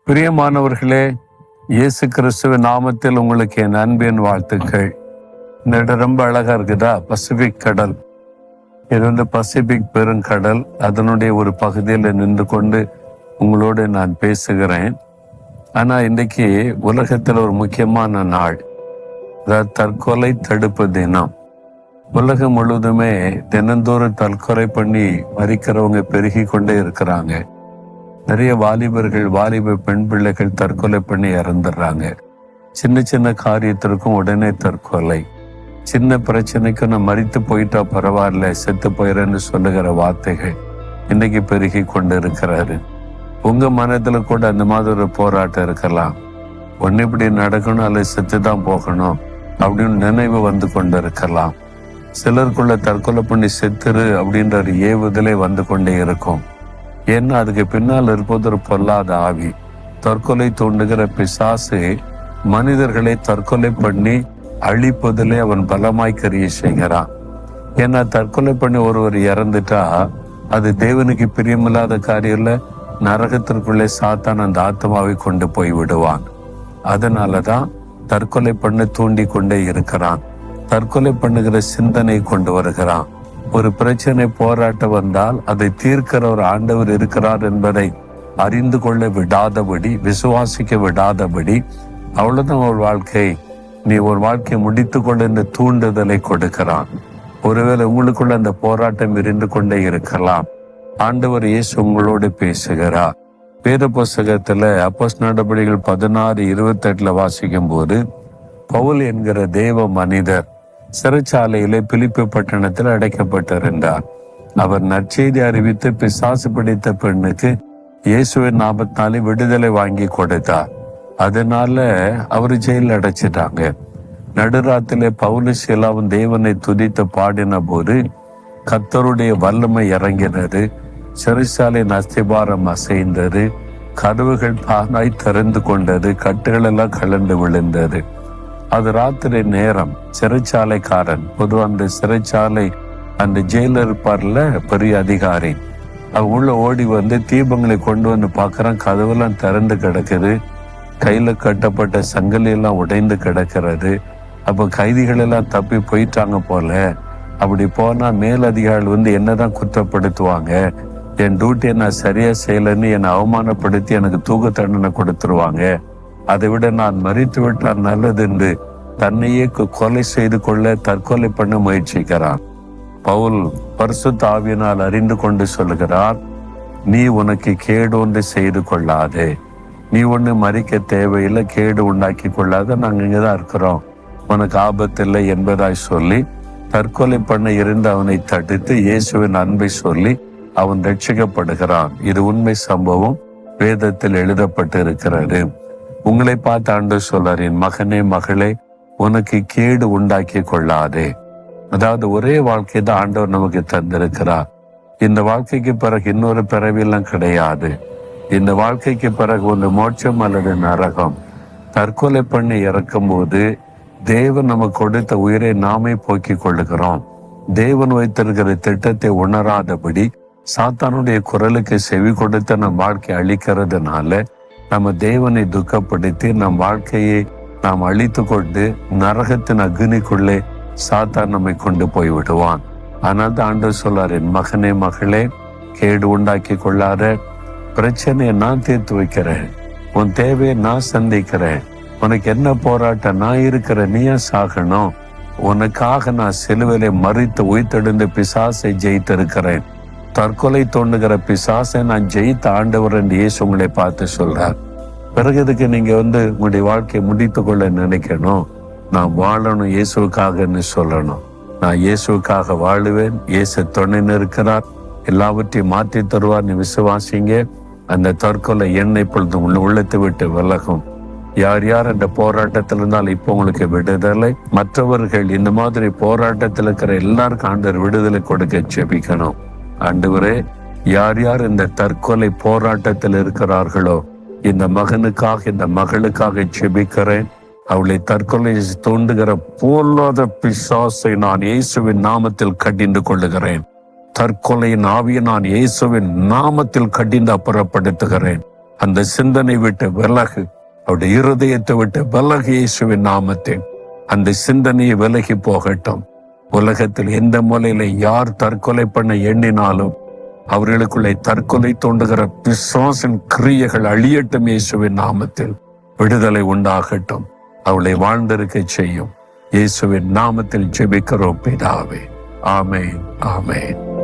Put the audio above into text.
பிரியமானவர்களே, இயேசு கிறிஸ்துவின் நாமத்தில் உங்களுக்கு என் அன்பின் வாழ்த்துக்கள். இந்த இடம் ரொம்ப அழகா இருக்குதா? பசிபிக் கடல். இது பசிபிக் பெருங்கடல். அதனுடைய ஒரு பகுதியில் நின்று கொண்டு உங்களோடு நான் பேசுகிறேன். ஆனா இன்றைக்கு உலகத்தில் ஒரு முக்கியமான நாள், அதாவது தற்கொலை தடுப்பு தினம். உலகம் முழுவதுமே தினந்தோறும் தற்கொலை பண்ணி மறிக்கிறவங்க பெருகி கொண்டே இருக்கிறாங்க. நிறைய வாலிபர்கள், வாலிப பெண் பிள்ளைகள் தற்கொலை பண்ணி இறந்துடுறாங்க. சின்ன சின்ன காரியத்திற்கும் உடனே தற்கொலை. சின்ன பிரச்சனைக்கும் நான் மறித்து போயிட்டா பரவாயில்ல, செத்து போயிறேன்னு சொல்லுகிற வார்த்தைகள் இன்னைக்கு பெருகி கொண்டு இருக்கிறாரு. உங்க மனதுல கூட அந்த மாதிரி ஒரு போராட்டம் இருக்கலாம். ஒன்னு இப்படி நடக்கணும் அல்லது செத்து தான் போகணும் அப்படின்னு நினைவு வந்து கொண்டு இருக்கலாம். சிலருக்குள்ள தற்கொலை பண்ணி செத்துரு அப்படின்ற ஒரு ஏவுதலே வந்து கொண்டே இருக்கும். ஏன்னா அதுக்கு பின்னால் இருப்பது ஒரு பொல்லாத ஆவி. தற்கொலை தூண்டுகிற பிசாசு மனிதர்களை தற்கொலை பண்ணி அழிப்பதிலே அவன் பலமாய் கரிய செய்கிறான். ஏன்னா தற்கொலை பண்ணி ஒருவர் இறந்துட்டா அது தேவனுக்கு பிரியமில்லாத காரியம் இல்ல. நரகத்திற்குள்ளே சாத்தான் அந்த ஆத்மாவை கொண்டு போய் விடுவான். அதனாலதான் தற்கொலை பண்ண தூண்டி கொண்டே இருக்கிறான். தற்கொலை பண்ணுகிற சிந்தனை கொண்டு வருகிறான். ஒரு பிரச்சனை, போராட்டம் வந்தால் அதை தீர்க்கிற ஒரு ஆண்டவர் இருக்கிறார் என்பதை அறிந்து கொள்ள விடாதபடி, விசுவாசிக்க விடாதபடி, அவ்வளவுதான் ஒரு வாழ்க்கை, நீ ஒரு வாழ்க்கையை முடித்து கொள்ள இந்த தூண்டுதலை கொடுக்கிறான். ஒருவேளை உங்களுக்குள்ள அந்த போராட்டம் இருந்து கொண்டே இருக்கலாம். ஆண்டவர் இயேசு உங்களோடு பேசுகிறார். வேத புஸ்தகத்துல அப்போஸ்தலர் நடபடிகள் 16:28 வாசிக்கும் போது, பவுல் என்கிற தேவ மனிதர் சிறைச்சாலையிலே பிலிப்பி பட்டணத்தில் அடைக்கப்பட்டிருந்தார். அவர் நற்செய்தி அறிவித்து பிசாசு பிடித்த பெண்ணுக்கு இயேசுவின் நாமத்தினாலே விடுதலை வாங்கி கொடுத்தார். அதனால அவரு ஜெயில அடைச்சிட்டாங்க. நடுராத்திலே பவுலும் சீலாவும் தேவனை துதித்து பாடின போது கர்த்தருடைய வல்லமை இறங்கினது. சிறைச்சாலையின் அஸ்திபாரம் அசைந்தது. கதவுகள் பானாய் திறந்து கொண்டது. கட்டுகள் எல்லாம் கலந்து விழுந்தது. அது ராத்திரி நேரம். சிறைச்சாலைக்காரன், பொதுவாக அந்த சிறைச்சாலை அந்த ஜெயிலர் இருப்பார்ல, பெரிய அதிகாரி, அவ உள்ள ஓடி வந்து தீபங்களை கொண்டு வந்து பார்க்கறான். கதவுலாம் திறந்து கிடக்குது. கையில கட்டப்பட்ட சங்கிலி எல்லாம் உடைந்து கிடக்கிறது. அப்ப கைதிகள் எல்லாம் தப்பி போயிட்டாங்க போல. அப்படி போனா மேலதிகாரிகள் வந்து என்னதான் குற்றப்படுத்துவாங்க, என் டியூட்டியை நான் சரியா செய்யலன்னு என்னை அவமானப்படுத்தி எனக்கு தூக்கு தண்டனை கொடுத்துருவாங்க. அதை விட நான் மறித்து விட்டால் நல்லது என்று தன்னையே கொலை செய்து கொள்ள, தற்கொலை பண்ண முயற்சிக்கிறான். பவுல் பரிசுத்த ஆவியினால் அறிந்து கொண்டு சொல்லுகிறார், நீ உனக்கு கேடு ஒன்று செய்து கொள்ளாதே, நீ ஒண்ணு மறிக்க தேவையில்லை, கேடு உண்டாக்கி கொள்ளாத, நாங்க இங்கதான் இருக்கிறோம், உனக்கு ஆபத்து இல்லை என்பதாய் சொல்லி தற்கொலை பண்ண இருந்து அவனை தடுத்து இயேசுவின் அன்பை சொல்லி அவன் ரட்சிக்கப்படுகிறான். இது உண்மை சம்பவம், வேதத்தில் எழுதப்பட்டு இருக்கிறது. உங்களை பார்த்து ஆண்டவர் சொல்றார், என் மகனே மகளே, உனக்கு கேடு உண்டாக்கி கொள்ளாதே. அதாவது ஒரே வாழ்க்கை தான் ஆண்டவர் நமக்கு தந்திருக்கிறார். இந்த வாழ்க்கைக்கு பிறகு இன்னொரு பிறவியெல்லாம் கிடையாது. இந்த வாழ்க்கைக்கு பிறகு ஒன்று மோட்சம் அல்லது நரகம். தற்கொலை பண்ணி இறக்கும் போது தேவன் நமக்கு கொடுத்த உயிரை நாமே போக்கிக் கொள்ளுகிறோம். தேவன் வைத்திருக்கிற திட்டத்தை உணராதபடி சாத்தானுடைய குரலுக்கு செவி கொடுத்த நம் வாழ்க்கை அழிக்கிறதுனால நம்ம தேவனை துக்கப்படுத்தி நம் வாழ்க்கையை நாம் அழித்து கொண்டு நரகத்தின் அக்னிக்குள்ளே சாத்தான் நம்மை கொண்டு போய் விடுவான். ஆனால் தான் ஆண்டவர் சொல்றார், என் மகனே மகளே, கேடு உண்டாக்கி கொள்ளாத, பிரச்சனையை நான் தீர்த்து வைக்கிறேன், உன் தேவையை நான் சந்திக்கிறேன், உனக்கு என்ன போராட்டம், நான் இருக்கிற, நீயா சாகணும், உனக்காக நான் சிலுவையிலே மறித்து உயிர்த்தெழுந்து பிசாசை ஜெயித்திருக்கிறேன், தற்கொலை தோண்டுகிற பிசாசை நான் ஜெயித்த ஆண்டவர் என்று இயேசு உங்களை பார்த்து சொல்றார். பிறகு இதுக்கு நீங்க உங்களுடைய வாழ்க்கையை முடித்து கொள்ள நினைக்கணும். நான் வாழணும் இயேசுக்காகன்னு சொல்லணும். நான் இயேசுக்காக வாழுவேன், இயேசு துணை இருக்கிறார், எல்லாவற்றையும் மாற்றி தருவார், நீ விசுவாசிங்க. அந்த தற்கொலை எண்ணெய் பொழுது உள்ளத்தை விட்டு விலகும். யார் யார் அந்த போராட்டத்தில் இருந்தால் இப்போ உங்களுக்கு விடுதலை. மற்றவர்கள் இந்த மாதிரி போராட்டத்தில் இருக்கிற எல்லாருக்கும் ஆண்டவர் விடுதலை கொடுக்க ஜெபிக்கணும். ஆண்டவரே, யார் யார் இந்த தற்கொலை போராட்டத்தில் இருக்கிறார்களோ இந்த மகனுக்காக, இந்த மகளுக்காக ஜெபிக்கிறேன். அவளை தற்கொலை தூண்டுகிற பொல்லாத பிசாசை நான் இயேசுவின் நாமத்தில் கடிந்து கொள்ளுகிறேன். தற்கொலையின் ஆவியை நான் இயேசுவின் நாமத்தில் கடிந்து அப்புறப்படுத்துகிறேன். அந்த சிந்தனை விட்டு விலகு. அவருடைய இருதயத்தை விட்டு விலகு இயேசுவின் நாமத்தில். அந்த சிந்தனையை விலகி போகட்டும். உலகத்தில் எந்த மூலையில யார் தற்கொலை பண்ண எண்ணினாலும் அவர்களுக்குள்ளே தற்கொலை தோண்டுகிற பிசாசின் கிரியைகள் அழியட்டும். இயேசுவின் நாமத்தில் விடுதலை உண்டாகட்டும். அவளை வாழ்ந்திருக்க செய்யும். இயேசுவின் நாமத்தில் ஜெபிக்கிறோம் பிதாவே. ஆமென், ஆமென்.